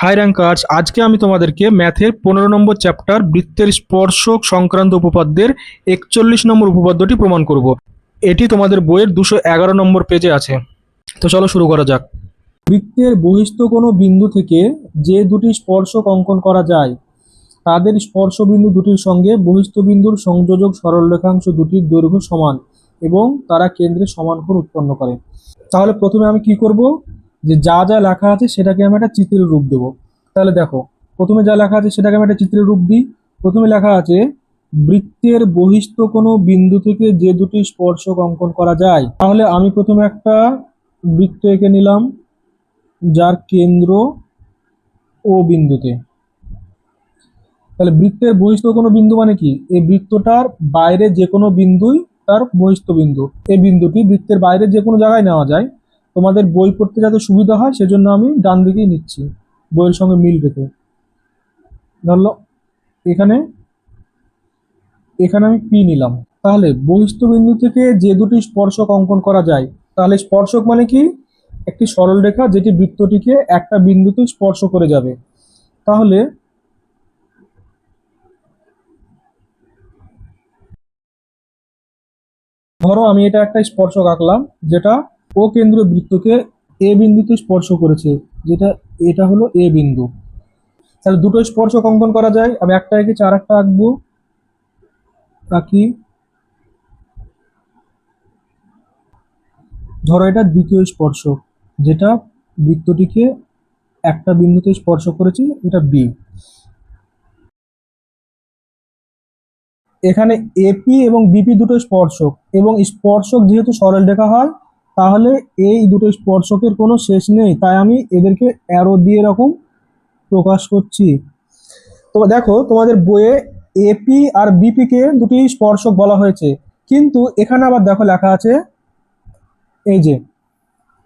High rankers, আজকে আমি তোমাদেরকে ম্যাথের 15 নম্বর চ্যাপ্টার বৃত্তের স্পর্শক সংক্রান্ত উপপাদ্যের 41 নম্বর উপপাদ্যটি প্রমাণ করব। এটি তোমাদের বইয়ের 211 নম্বর পেজে আছে। তো চলো শুরু করা যাক। বৃত্তের বহিস্থ কোনো বিন্দু থেকে যে দুটি স্পর্শক অঙ্কন করা যায় তাদের স্পর্শ বিন্দু দুটির সঙ্গে বহিস্থ বিন্দুর সংযোজক সরলরেখাংশ দুটির দৈর্ঘ্য সমান এবং তারা কেন্দ্রে সমান কোণ উৎপন্ন করে। তাহলে প্রথমে আমি কি করব, যে যা যা লেখা আছে সেটাকে আমি একটা চিত্রের রূপ দেব। তাহলে দেখো, প্রথমে যা লেখা আছে সেটাকে আমি একটা চিত্রের রূপ দিই। প্রথমে লেখা আছে বৃত্তের বহিস্থ কোনো বিন্দু থেকে যে দুটি স্পর্শক অঙ্কন করা যায়। তাহলে আমি প্রথমে একটা বৃত্ত এঁকে নিলাম যার কেন্দ্র ও বিন্দুতে। তাহলে বৃত্তের বহিস্থ কোনো বিন্দু মানে কি, এই বৃত্তটার বাইরে যে কোনো বিন্দুই তার বহিস্থ বিন্দু। এই বিন্দুটি বৃত্তের বাইরে যে কোনো জায়গায় নেওয়া যায়। তোমাদের বই পড়তে যাতে সুবিধা হয় সেজন্য আমি ডান দিকেই নিচ্ছি, বইয়ের সঙ্গে মিল রেখে। ধরলো এখানে এখানে আমি পি নিলাম। তাহলে বহিস্থ বিন্দু থেকে যে দুটি স্পর্শক অঙ্কন করা যায়, তাহলে স্পর্শক মানে কি, একটি সরল রেখা যেটি বৃত্তটিকে একটা বিন্দুতে স্পর্শ করে যাবে। তাহলে ধরো আমি এটা একটা স্পর্শক আঁকলাম যেটা ও কেন্দ্রীয় বৃত্তকে এ বিন্দুতে স্পর্শ করেছে, যেটা এটা হলো এ বিন্দু। তাহলে দুটো স্পর্শক অঙ্কন করা যায়। আমি একটা এঁকেছি, আর একটা আঁকবো। আঁকি। ধরো এটা দ্বিতীয় স্পর্শক যেটা বৃত্তটিকে একটা বিন্দুতে স্পর্শ করেছে, এটা বি। এখানে এপি এবং বিপি দুটো স্পর্শক, এবং স্পর্শক যেহেতু সরল রেখা হয় তাহলে এই দুটো স্পর্শকের কোনো শেষ নেই, তাই আমি এদেরকে অ্যারো দিয়ে এরকম প্রকাশ করছি। তো দেখো তোমাদের বইয়ে এপি আর বিপি কে দুটি স্পর্শক বলা হয়েছে, কিন্তু এখানে আবার দেখো লেখা আছে এই যে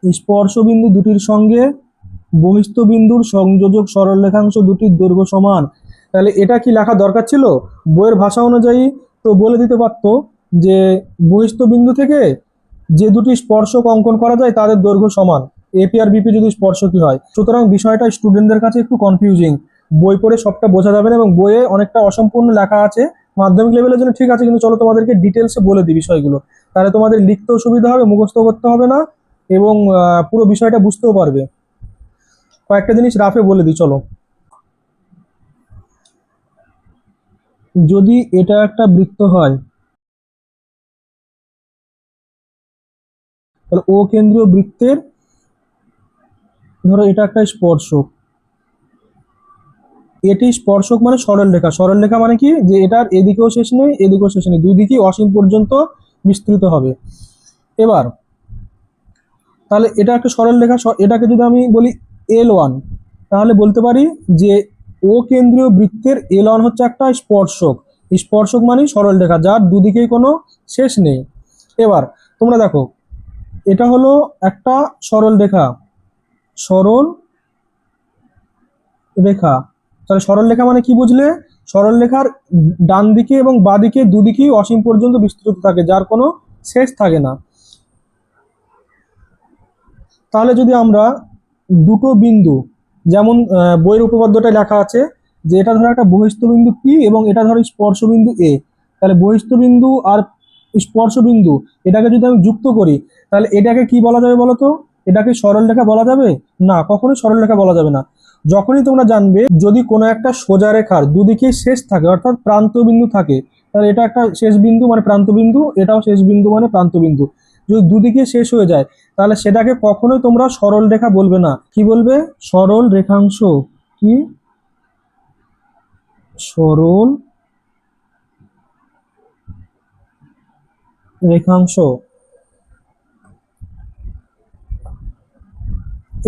স্পর্শ বিন্দু দুটির সঙ্গে বহিস্থ বিন্দুর সংযোজক সরলরেখাংশ দুটির দৈর্ঘ্য সমান। তাহলে এটা কি লেখা দরকার ছিল? বইয়ের ভাষা অনুযায়ী তো বলে দিতে পারতো যে বহিস্থ বিন্দু থেকে যে দুটি স্পর্শক অঙ্কন করা যায় তাদের দৈর্ঘ্য সমান, এপি আর বিপি যদি স্পর্শকই হয়। সুতরাং বিষয়টা স্টুডেন্টদের কাছে একটু কনফিউজিং, বই পড়ে সবটা বোঝা যাবে না এবং বইয়ে অনেকটা অসম্পূর্ণ লেখা আছে। মাধ্যমিক লেভেলের জন্য ঠিক আছে, কিন্তু চলো তোমাদেরকে ডিটেলসে বলে দিই বিষয়গুলো, তাহলে তোমাদের লিখতেও সুবিধা হবে, মুখস্থ করতে হবে না, এবং পুরো বিষয়টা বুঝতেও পারবে। কয়েকটা জিনিস রাফে বলে দিই চলো। যদি এটা একটা বৃত্ত হয় তাহলে ও কেন্দ্রীয় বৃত্তের, ধরো এটা একটা স্পর্শক, এটি স্পর্শক মানে সরল রেখা। সরল রেখা মানে কি, যে এটার এদিকেও শেষ নেই এদিকেও শেষ নেই, দুই দিকেই অসীম পর্যন্ত বিস্তৃত হবে। এবার তাহলে এটা একটা সরল রেখা, এটাকে যদি আমি বলি L1, তাহলে বলতে পারি যে ও কেন্দ্রীয় বৃত্তের L1 হচ্ছে একটা স্পর্শক। স্পর্শক মানে সরল রেখা যার দুদিকেই কোনো শেষ নেই। এবার তোমরা দেখো, এটা হলো একটা সরল রেখা, সরল রেখা। তাহলে সরল রেখা মানে কি বুঝলে, সরল রেখার ডান দিকে এবং বাঁ দিকে দুদিকেই অসীম পর্যন্ত বিস্তৃত থাকে, যার কোনো শেষ থাকে না। তাহলে যদি আমরা দুটো বিন্দু, যেমন বইয়ের উপপাদ্যটায় লেখা আছে যে এটা ধরো একটা বহিস্থ বিন্দু পি এবং এটা ধরো স্পর্শ বিন্দু এ, তাহলে বহিস্থ বিন্দু আর স্পর্শ বিন্দু এটাকে যদি আমি যুক্ত করি তাহলে এটাকে কি বলা যাবে বলো তো? এটাকে সরল রেখা বলা যাবে না, কখনোই সরল রেখা বলা যাবে না। যখনই তোমরা জানবে যদি কোনো একটা সোজা রেখার দুদিকে শেষ থাকে অর্থাৎ প্রান্ত বিন্দু থাকে, তাহলে এটা একটা শেষ বিন্দু মানে প্রান্ত বিন্দু, এটাও শেষ বিন্দু মানে প্রান্ত বিন্দু। যদি দুদিকে শেষ হয়ে যায় তাহলে সেটাকে কখনোই তোমরা সরল রেখা বলবে না, কি বলবে? সরল রেখাংশ। কি? সরল রেখাংশ।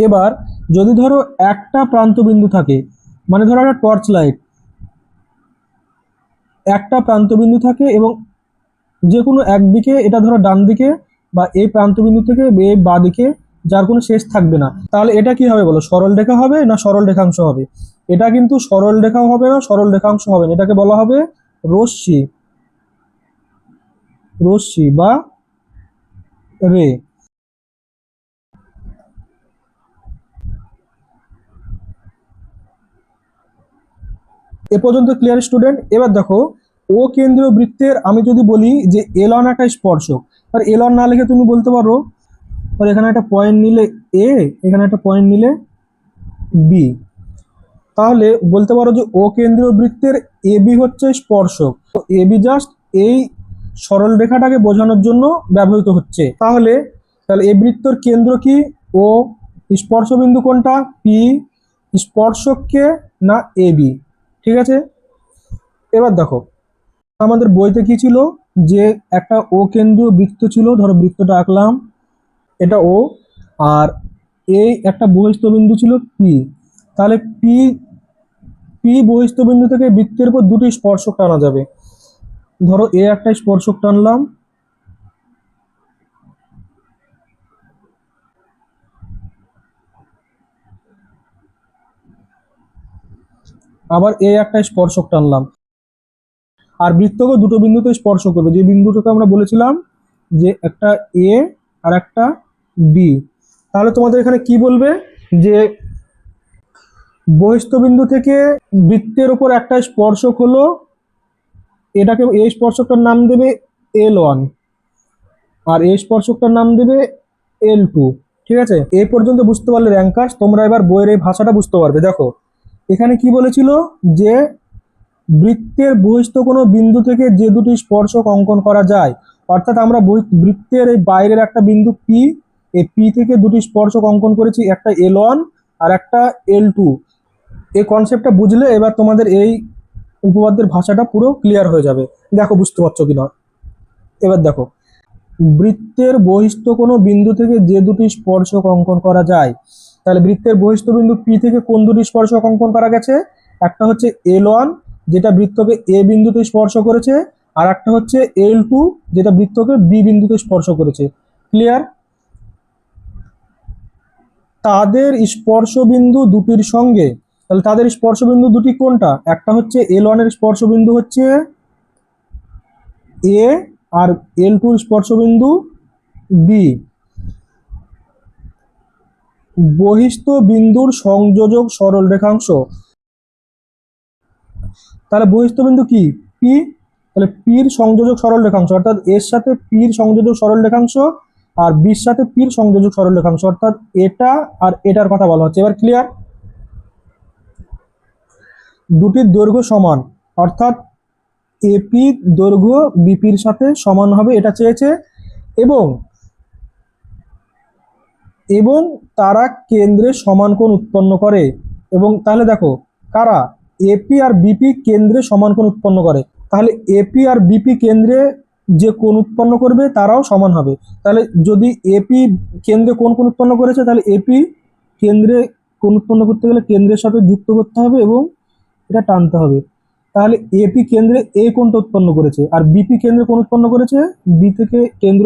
এবার যদি ধরো একটা প্রান্ত বিন্দু থাকে, মানে ধরো একটা টর্চ লাইট, একটা প্রান্ত বিন্দু থাকে এবং যে কোনো একদিকে, এটা ধরো ডান দিকে বা এই প্রান্ত বিন্দু থেকে এই বাঁ দিকে যার কোনো শেষ থাকবে না, তাহলে এটা কি হবে বলো? সরল রেখা হবে না সরল রেখাংশ হবে? এটা কিন্তু সরল রেখাও হবে না সরল রেখাংশ হবে না, এটাকে বলা হবে রশ্মি, রশ্মি বা রে। এ পর্যন্ত ক্লিয়ার স্টুডেন্ট? এবার দেখো ও কেন্দ্রীয় বৃত্তের আমি যদি বলি যে এলন একটা স্পর্শক, আর এলন না লিখে তুমি বলতে পারো আর এখানে একটা পয়েন্ট নিলে এ, এখানে একটা পয়েন্ট নিলে বি, তাহলে বলতে পারো যে ও কেন্দ্রীয় বৃত্তের এবি হচ্ছে স্পর্শক। তো এবি জাস্ট এই সরল রেখাটাকে বোঝানোর জন্য ব্যবহৃত হচ্ছে। তাহলে তাহলে এই বৃত্তর কেন্দ্র কি? ও। স্পর্শবিন্দু কোনটা? পি। স্পর্শককে না এবি। ঠিক আছে, এবার দেখো আমাদের বইতে কি ছিল, যে একটা ও কেন্দ্রীয় বৃত্ত ছিল, ধরো বৃত্তটা আঁকলাম, এটা ও, আর এই একটা বহিস্থ বিন্দু ছিল পি। তাহলে পি পি বহিস্থ বিন্দু থেকে বৃত্তের উপর দুটি স্পর্শক টানা যাবে। ধরো এ একটা স্পর্শক টানলাম, আবার এ একটা স্পর্শক টানলাম, আর বৃত্তকে দুটো বিন্দুতে স্পর্শ করবে, যে বিন্দুটাকে আমরা বলেছিলাম যে একটা এ আর একটা বি। তাহলে তোমাদের এখানে কি বলবে, যে বহিস্থ বিন্দু থেকে বৃত্তের উপর একটা স্পর্শক হলো, এটাকে এই স্পর্শকটার নাম দেবে L1, আর এই স্পর্শকটার নাম দেবে L2। ঠিক আছে, এই পর্যন্ত বুঝতে পারলে র্যাঙ্কার্স, তোমরা এবার বইয়ের এই ভাষাটা বুঝতে পারবে। দেখো এখানে কি বলেছিল, যে বৃত্তের বহিস্থ কোনো বিন্দু থেকে যে দুটি স্পর্শক অঙ্কন করা যায়, অর্থাৎ আমরা বৃত্তের এই বাইরের একটা বিন্দু পি, এই পি থেকে দুটি স্পর্শক অঙ্কন করেছি, একটা L1 আর একটা L2। এই কনসেপ্টটা বুঝলে এবার তোমাদের এই উপপাদ্যের ভাষাটা পুরো ক্লিয়ার হয়ে যাবে। দেখো বুঝতে পারছো কিনা। এবার দেখো বৃত্তের বহিস্থ কোনো বিন্দু থেকে যে দুটি স্পর্শক অঙ্কন করা যায়, তাহলে বৃত্তের বহিস্থ বিন্দু পি থেকে কোন দুটি স্পর্শক অঙ্কন করা গেছে? একটা হচ্ছে L1 যেটা বৃত্তকে এ বিন্দুতে স্পর্শ করেছে, আর একটা হচ্ছে L2 যেটা বৃত্তকে বি বিন্দুতে স্পর্শ করেছে। ক্লিয়ার? তাদের স্পর্শবিন্দু দুটির সঙ্গে, তাহলে তাদের স্পর্শবিন্দু দুটি কোনটা? একটা হচ্ছে L1 এর স্পর্শবিন্দু হচ্ছে এ, আর L2 এর স্পর্শবিন্দু বি। বহিস্থ বিন্দুর সংযোজক সরল রেখাংশ, তাহলে বহিস্থ বিন্দু কি? পি। তাহলে পির সংযোজক সরল রেখাংশ, অর্থাৎ এর সাথে পির সংযোজক সরল রেখাংশ, আর বির সাথে পির সংযোজক সরল রেখাংশ, অর্থাৎ এটা আর এটার কথা বলা হচ্ছে। এবার ক্লিয়ার? দুটির দৈর্ঘ্য সমান, অর্থাৎ এপি দৈর্ঘ্য বিপির সাথে সমান হবে, এটা চেয়েছে। এবং এবং তারা কেন্দ্রে সমান কোণ উৎপন্ন করে। এবং তাহলে দেখো কারা? এপি আর বিপি কেন্দ্রে সমান কোণ উৎপন্ন করে, তাহলে এপি আর বিপি কেন্দ্রে যে কোণ উৎপন্ন করবে তারাও সমান হবে। তাহলে যদি এপি কেন্দ্রে কোণ কোণ উৎপন্ন করেছে, তাহলে এপি কেন্দ্রে কোণ উৎপন্ন করতে গেলে কেন্দ্রের সাথে যুক্ত করতে হবে এবং এটা টানতে হবে। তাহলে এপি কেন্দ্রে এই কোণটা উৎপন্ন করেছে, আর বিপি কেন্দ্রে কোণ উৎপন্ন করেছে, বি থেকে কেন্দ্র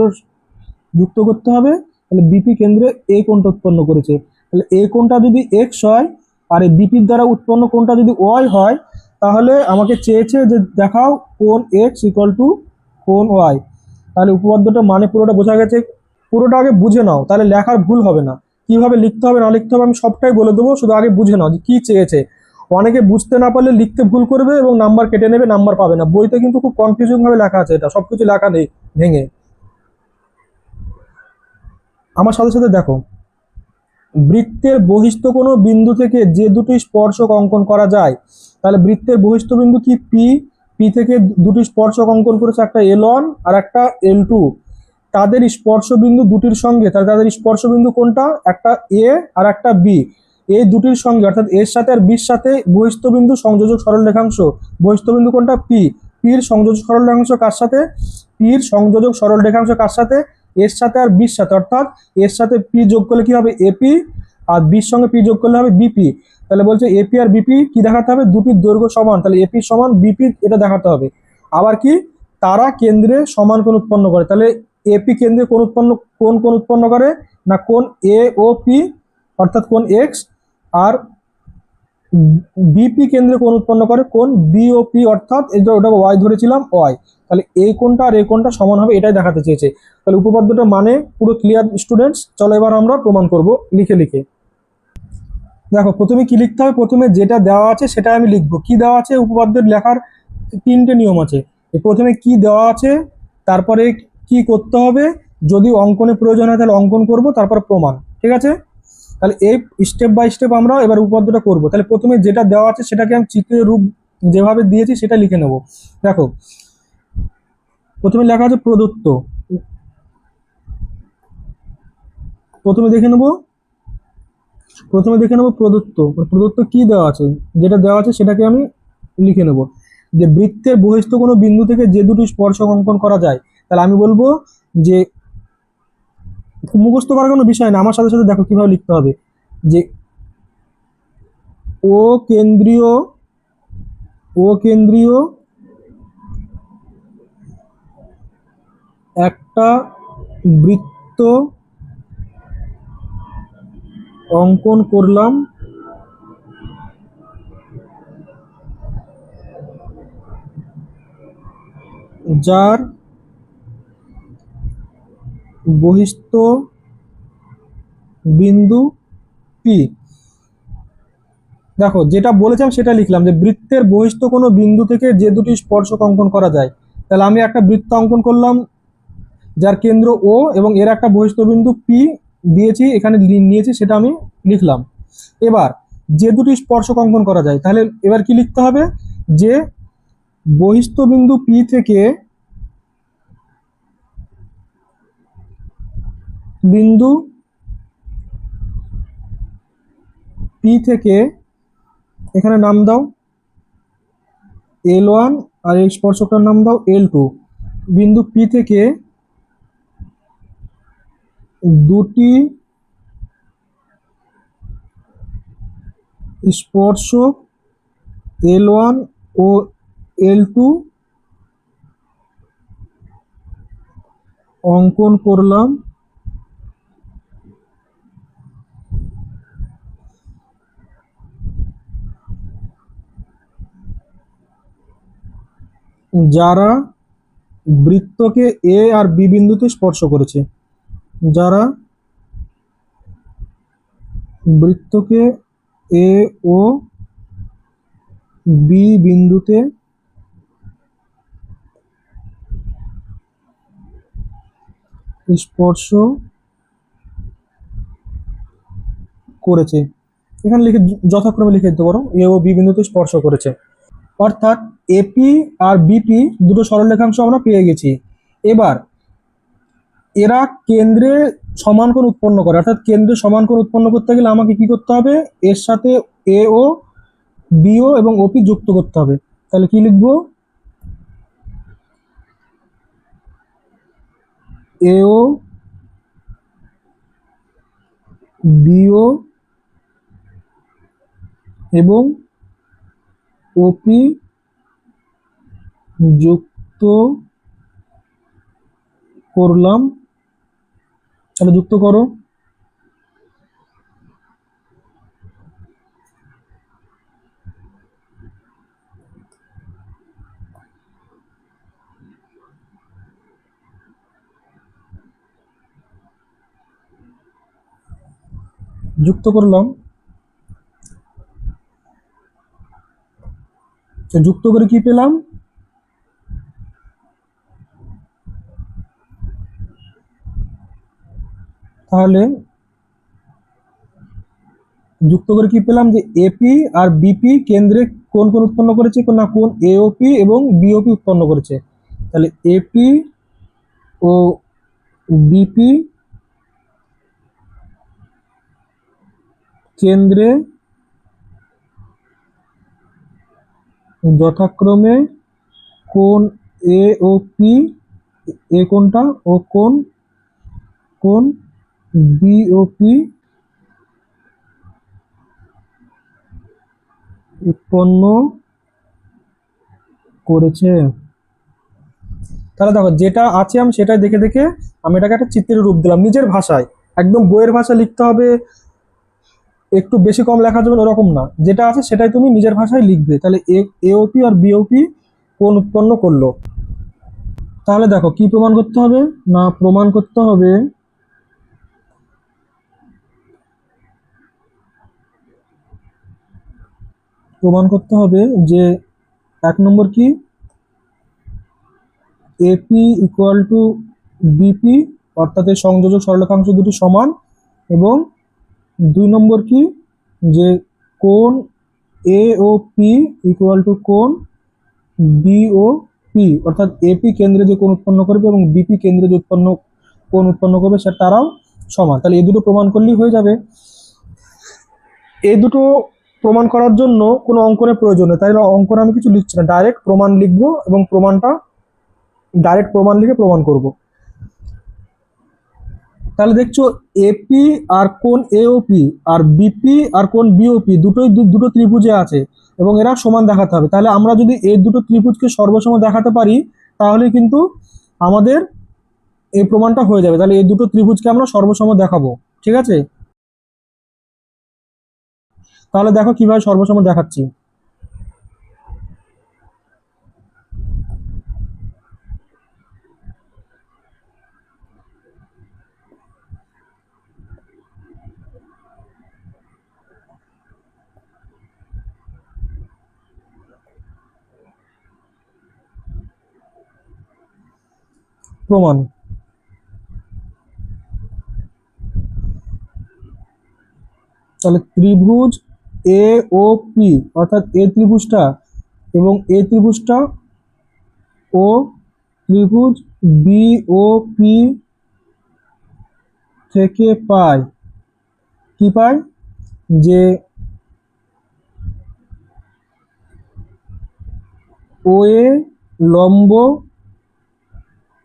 যুক্ত করতে হবে, তাহলে বিপি কেন্দ্রে এই কোণটা উৎপন্ন করেছে। তাহলে এই কোণটা যদি এক্স হয় আর এই বিপির দ্বারা উৎপন্ন কোণটা যদি ওয়াই হয়, তাহলে আমাকে চেয়েছে যে দেখাও কোণ এক্স ইকুয়াল টু কোণ ওয়াই। তাহলে উপপাদ্যটা মানে পুরোটা বোঝা গেছে। পুরোটা আগে বুঝে নাও, তাহলে লেখার ভুল হবে না। কিভাবে লিখতে হবে না লিখতে হবে আমি সবটাই বলে দেবো, শুধু আগে বুঝে নাও যে কি চেয়েছে। অনেকে বুঝতে না পারলে লিখতে ভুল করবে এবং নাম্বার কেটে নেবে, নাম্বার পাবে না। বইতে কিন্তু খুব কনফিউজিং ভাবে লেখা আছে, এটা সবকিছু লেখা নেই ভেঙে। আমার সাথে সাথে দেখো বৃত্তের বহিস্থ কোনো বিন্দু থেকে যে দুটি স্পর্শক অঙ্কন করা যায়, তাহলে বৃত্তের বহিস্থ বিন্দু কি? পি। পি থেকে দুটি স্পর্শক অঙ্কন করেছে, একটা L1 আর একটা L2। তাদের স্পর্শ বিন্দু দুটির সঙ্গে, তাহলে তাদের স্পর্শ বিন্দু কোনটা? একটা এ আর একটা বি। এই দুটির সঙ্গে অর্থাৎ এর সাথে আর বির সাথে বহিস্থ বিন্দু সংযোজক সরল রেখাংশ, বহিস্থ বিন্দু কোনটা? পি। পির সংযোজক সরল রেখাংশ কার সাথে? পির সংযোজক সরল রেখাংশ কার সাথে? এর সাথে আর বির সাথে, অর্থাৎ এর সাথে পি যোগ করলে কি হবে? এপি, আর বির সঙ্গে পি যোগ করলে হবে বিপি। তাহলে বলছে এপি আর বিপি কি দেখাতে হবে? দুটির দৈর্ঘ্য সমান, তাহলে এপি সমান বিপি, এটা দেখাতে হবে। আবার কি? তারা কেন্দ্রে সমান কোণ উৎপন্ন করে, তাহলে এপি কেন্দ্রে কোণ উৎপন্ন করে না কোণ এ ও পি, অর্থাৎ কোণ এক্স, আর বিপি কেন্দ্রে কোণ উৎপন্ন করে কোণ বিওপি, অর্থাৎ এটা ওটা ওয়াই ধরেছিলাম ওয়াই। তাহলে এই কোণটা আর এই কোণটা সমান হবে, এটাই দেখাতে চেয়েছে। তাহলে উপপাদ্যটা মানে পুরো ক্লিয়ার স্টুডেন্টস। চলো এবার আমরা প্রমাণ করব লিখে লিখে। দেখো প্রথমে কি লিখতে হবে, প্রথমে যেটা দেওয়া আছে সেটা আমি লিখবো। কি দেওয়া আছে, উপপাদ্যের লেখার তিনটে নিয়ম আছে। প্রথমে কি দেওয়া আছে, তারপরে কি করতে হবে, যদি অঙ্কনে প্রয়োজন হয় তাহলে অঙ্কন করব, তারপর প্রমাণ। ঠিক আছে, তাহলে এই স্টেপ বাই স্টেপ আমরা এবার উপপাদ্যটা করব। তাহলে প্রথমে যেটা দেওয়া আছে সেটাকে আমি চিত্রের রূপ যেভাবে দিয়েছি সেটা লিখে নেব। দেখো প্রথমে লেখা আছে প্রদত্ত, প্রথমে দেখে নেব, প্রদত্ত। প্রদত্ত কি দেওয়া আছে, যেটা দেওয়া আছে সেটাকে আমি লিখে নেব। যে বৃত্তের বহিস্থ কোনো বিন্দু থেকে যে দুটি স্পর্শক অঙ্কন করা যায়, তাহলে আমি বলবো যে মুখস্থ করার কোনো বিষয় না, আমার সাথে সাথে দেখো কিভাবে লিখতে হবে। যে ও কেন্দ্রীয়, ও কেন্দ্রীয় একটা বৃত্ত অঙ্কন করলাম, যার বহিস্থ বিন্দু পি। দেখো যেটা বলেছিলাম সেটা লিখলাম, যে বৃত্তের বহিস্থ কোনো বিন্দু থেকে যে দুটি স্পর্শক অঙ্কন করা যায়। তাহলে আমি একটা বৃত্ত অঙ্কন করলাম যার কেন্দ্র ও এবং এর একটা বহিস্থ বিন্দু পি দিয়েছি, এখানে নিয়েছি, সেটা আমি লিখলাম। এবার যে দুটি স্পর্শক অঙ্কন করা যায়, তাহলে এবার কি লিখতে হবে, যে বহিস্থ বিন্দু পি থেকে বিন্দু পি থেকে, এখানে নাম দাও L1 আর এই স্পর্শকটার নাম দাও L2। বিন্দু পি থেকে দুটি স্পর্শক L1 ও L2 অঙ্কন করলাম, যারা বৃত্তকে এ আর বি বিন্দুতে স্পর্শ করেছে, যারা বৃত্তকে এ ও বি বিন্দুতে স্পর্শ করেছে। এখানে লিখে যথাক্রমে লিখে দিতে পারো, এ ও বি বিন্দুতে স্পর্শ করেছে। অর্থাৎ এপি আর বিপি দুটো সরলরেখাংশ আমরা পেয়ে গেছি। এবার এরা কেন্দ্রে সমান কোণ উৎপন্ন করে, অর্থাৎ কেন্দ্রে সমান কোণ উৎপন্ন করতে গেলে আমাকে কি করতে হবে, এর সাথে এ ও বিও এবং ওপি যুক্ত করতে হবে। তাহলে কি লিখবো, এও বিও এবং ওপি যুক্ত করলাম। তাহলে যুক্ত করো। যুক্ত করলাম, যুক্ত করে কি পেলাম, তাহলে যুক্ত করে কি পেলাম, যে এপি আর বিপি কেন্দ্রে কোন কোন উৎপন্ন করেছে, না কোন এওপি এবং বিওপি উৎপন্ন করেছে। তাহলে এপি ও বিপি কেন্দ্রে যথাক্রমে কোন এ ও পি, এ কোনটা, ও কোন কোন বি ও পি উৎপন্ন করেছে। তাহলে দেখো যেটা আছে আমি সেটাই দেখে দেখে আমি এটাকে একটা চিত্রের রূপ দিলাম নিজের ভাষায়। একদম বইয়ের ভাষা লিখতে হবে, একটু বেশি কম লেখা যাবে ওরকম না, যেটা আছে সেটাই তুমি নিজের ভাষায় লিখবে। তাহলে এওপি আর বিওপি কোন উৎপন্ন করলো। তাহলে দেখো কি প্রমাণ করতে হবে, না প্রমাণ করতে হবে প্রমাণ করতে হবে যে 1 নম্বর কি এপি ইকুয়াল টু বিপি, অর্থাৎ এই সংযোজক সরলরেখাংশ দুটি সমান, এবং 2 নম্বর কি যে কোণ এ ও পি ইকুয়াল টু কোণ বি ও পি, অর্থাৎ এপি কেন্দ্রে যে কোণ উৎপন্ন করবে এবং বিপি কেন্দ্রে যে কোণ উৎপন্ন করবে সেটা তারাও সমান। তাহলে এই দুটো প্রমাণ করলেই হয়ে যাবে। এই দুটো প্রমাণ করার জন্য কোনো অঙ্কনের প্রয়োজন নেই, তাই অঙ্কন আমি কিছু লিখছি না, ডাইরেক্ট প্রমাণ লিখবো এবং ডাইরেক্ট প্রমাণ লিখে প্রমাণ করব। তাহলে দেখছো এপি আর কোণ এওপি আর বিপি আর কোণ বিওপি দুটো ত্রিভুজে আছে এবং এরা সমান দেখাতে হবে। তাহলে আমরা যদি এই দুটো ত্রিভুজকে সর্বসম দেখাতে পারি তাহলে কিন্তু আমাদের এই প্রমাণটা হয়ে যাবে। তাহলে এই দুটো ত্রিভুজকে আমরা সর্বসম দেখাবো, ঠিক আছে? তাহলে দেখো কিভাবে সর্বসম দেখাচ্ছি। প্রমাণ, তাহলে ত্রিভুজ এ ও পি, অর্থাৎ এই ত্রিভুজটা এবং এই ত্রিভুজটা ও ত্রিভুজ বি ও পি থেকে পাই কি পাই যে ও এ লম্ব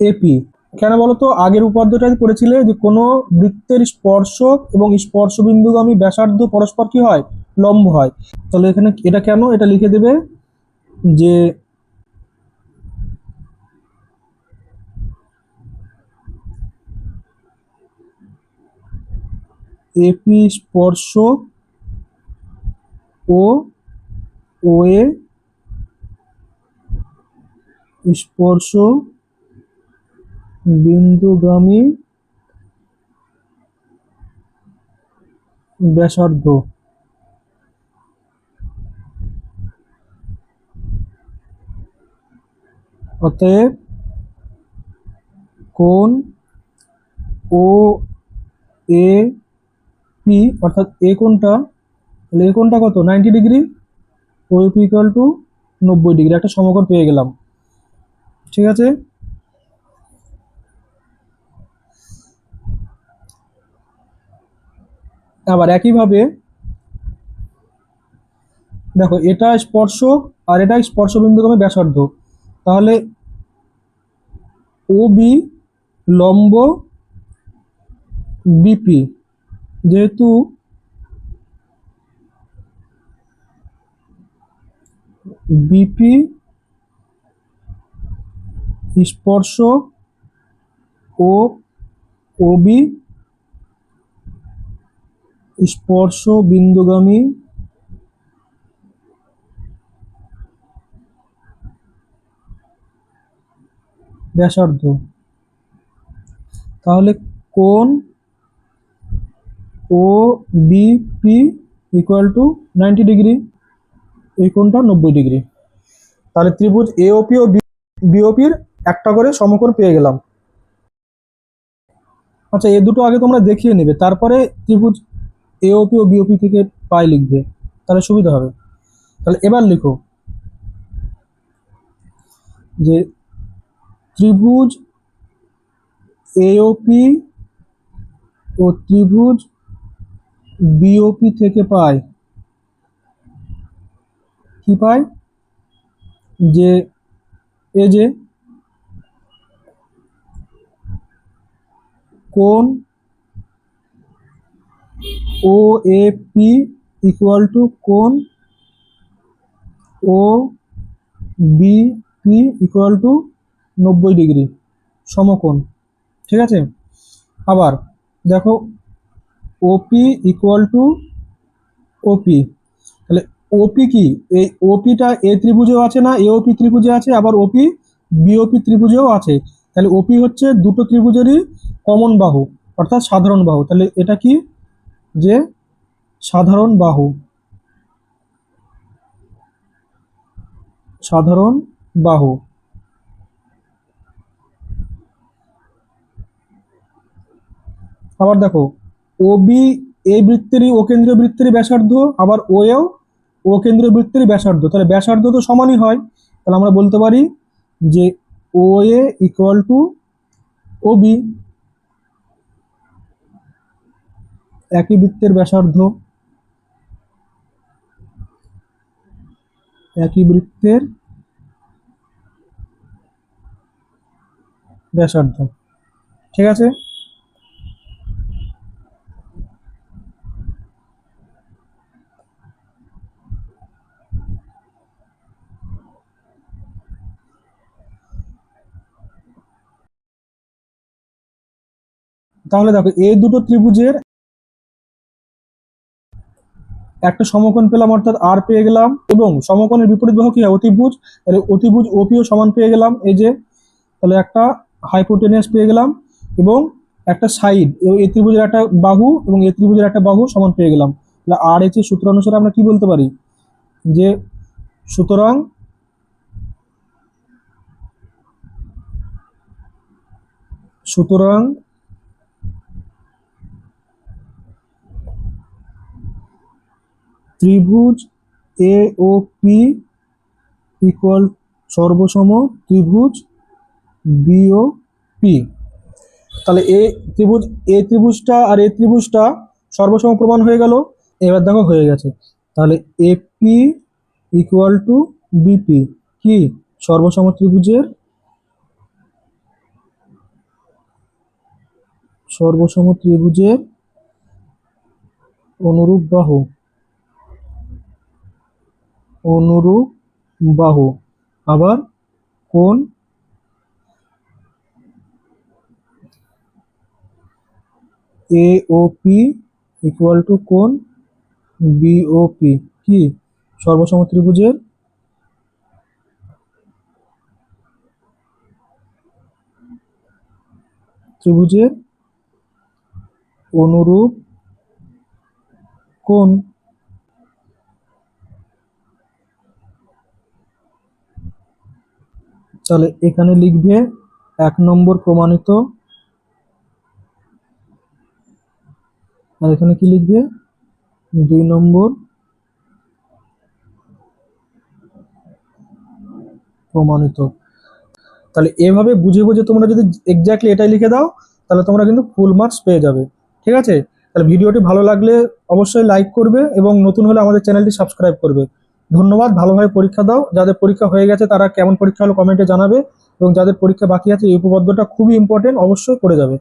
এপি। কেন বলতো, আগের উপাদ্যটা পড়েছিলে যে কোনো বৃত্তের স্পর্শক এবং স্পর্শবিন্দুগামী ব্যাসার্ধ পরস্পর কি হয়, লম্ব হয়। তাহলে এখানে এটা কেন, এটা লিখে দেবে যে এপি স্পর্শক ও ও এ স্পর্শ বিন্দুগামী ব্যাসার্ধ, অতএব কোণ ও এ পি, অর্থাৎ এই কোণটা, তাহলে এই কোণটা কত, 90 degree, O P equal to 90 degree, একটা সমকোণ পেয়ে গেলাম, ঠিক আছে? আবার একইভাবে দেখো এটা স্পর্শক আর এটা স্পর্শবিন্দুগামী ব্যাসার্ধ, তাহলে ও বি লম্ব বিপি, যেহেতু বিপি স্পর্শক ও ওবি স্পর্শ বিন্দুগামী ব্যাসার্ধ, তাহলে কোণ ও বিপি ইকুয়াল টু 90 ডিগ্রি, এই কোণটা 90 ডিগ্রি। তাহলে ত্রিভুজ এওপি ও বিওপির একটা করে সমকোণ পেয়ে গেলাম। আচ্ছা, এই দুটো আগে তোমরা দেখিয়ে নেবে, তারপরে ত্রিভুজ এওপি ও বিওপি থেকে পাই লিখবে, তাহলে সুবিধা হবে। তাহলে এবার লিখো যে ত্রিভুজ এওপি ও ত্রিভুজ বিওপি থেকে পাই কি পাই যে এই যে কোণ O A P equal to কোণ O B P equal to 90 degree, সমকোণ, ঠিক আছে? আবার দেখো ওপি ইকুয়াল টু ওপি, তাহলে ওপি কি, এই ওপিটা এ ত্রিভুজেও আছে না, এওপি ত্রিভুজে আছে, আবার ওপি বিওপি ত্রিভুজেও আছে। তাহলে ওপি হচ্ছে দুটো ত্রিভুজেরই কমন বাহু, অর্থাৎ সাধারণ বাহু। তাহলে এটা কি যে সাধারণ বাহু, সাধারণ বাহু। আবার দেখো, ও বি এই বৃত্তেরই ও কেন্দ্রীয় বৃত্তেরই ব্যাসার্ধ, আবার ও এও ও কেন্দ্রীয় বৃত্তেরই ব্যাসার্ধ, তাহলে ব্যাসার্ধ তো সমানই হয়। তাহলে আমরা বলতে পারি যে ও এ ইকুয়াল টু ও বি, একই বৃত্তের ব্যাসার্ধ, একই বৃত্তের ব্যাসার্ধ। ঠিক আছে। তাহলে দেখো, এই দুটো ত্রিভুজের একটা সমকোণ পেলাম, অর্থাৎ আর পেয়ে গেলাম, এবং সমকোণের বিপরীত বাহু কি হয়? অতিভুজ। তাহলে অতিভুজ ওপিও সমান পেয়ে গেলাম, এই যে। তাহলে একটা হাইপোটেনিয়াস পেয়ে গেলাম, এবং একটা সাইড, এই ত্রিভুজের একটা বাহু এবং এই ত্রিভুজের একটা বাহু সমান পেয়ে গেলাম। তাহলে আর এইচ এর সূত্র অনুসারে আমরা কি বলতে পারি যে সুতরাং সুতরাং ত্রিভুজ এ ও পি ইকুয়াল সর্বসম ত্রিভুজ বি ও পি। তাহলে এই ত্রিভুজটা আর এই ত্রিভুজটা সর্বসম প্রমাণ হয়ে গেল। এবার দেখো হয়ে গেছে। তাহলে এপি ইকুয়াল টু বিপি কি? সর্বসম ত্রিভুজের অনুরূপ বাহু, অনুরূপ বাহু। আবার কোণ এ ও পি ইকুয়াল টু কোণ বিওপি কি? সর্বসম ত্রিভুজের অনুরূপ কোণ। তাহলে এখানে লিখবে 1 নম্বর প্রমাণিত, আর এখানে কি লিখবে? 2 নম্বর প্রমাণিত। তাহলে এভাবে বুঝে বুঝে তোমরা যদি এক্স্যাক্টলি এটাই লিখে দাও, তাহলে তোমরা কিন্তু ফুল মার্কস পেয়ে যাবে। ঠিক আছে। তাহলে ভিডিওটি ভালো লাগলে অবশ্যই লাইক করবে, এবং নতুন হলে আমাদের চ্যানেলটি সাবস্ক্রাইব করবে। ধন্যবাদ। ভালোভাবে পরীক্ষা দাও। যাদের পরীক্ষা হয়ে গেছে তারা কেমন পরীক্ষা হলো কমেন্টে জানাবে, এবং যাদের পরীক্ষা বাকি আছে এই উপপাদ্যটা খুবই ইম্পর্টেন্ট, অবশ্যই করে যাবে।